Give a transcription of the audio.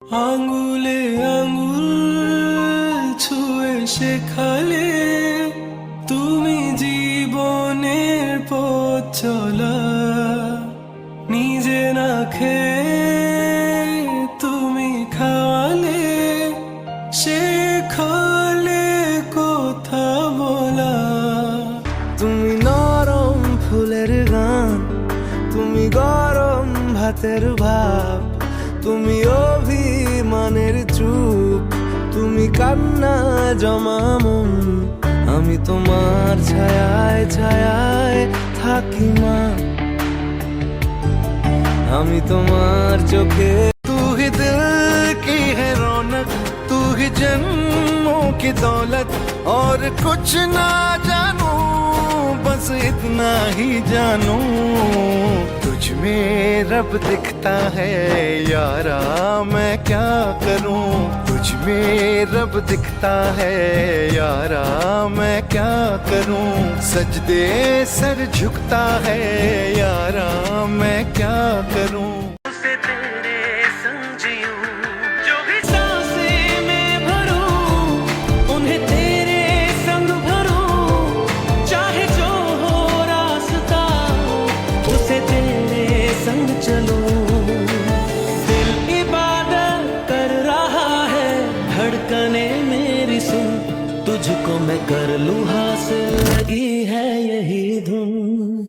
আঙুলে আঙুল ছুঁয়ে শেখালে তুমি জীবনের পথ চলা। নিজে না খেয়ে তুমি খাওয়ালে, শেখালে কথা বলা। তুমি নরম ফুলের গান, তুমি গরম ভাতের ভাব, তুমি অভিমানের চুপ, তুমি কান্না জমা মন। আমি তোমার ছায়ায় ছায়ায় থাকি মা, আমি তোমার চোখে। तू ही दिल की है रौनक, तू ही जन्मों की दौलत, और कुछ ना जानू बस इतना ही जानू, तुझ में रब दिखता है यारा मैं क्या करूं। तुझ में रब दिखता है यारा मैं क्या करूं। सजदे सर झुकता है यारा मैं क्या करूं। चलो दिल इबादत कर रहा है, धड़कने मेरी सुन, तुझको मैं कर लूं हासिल, लगी है यही धुन।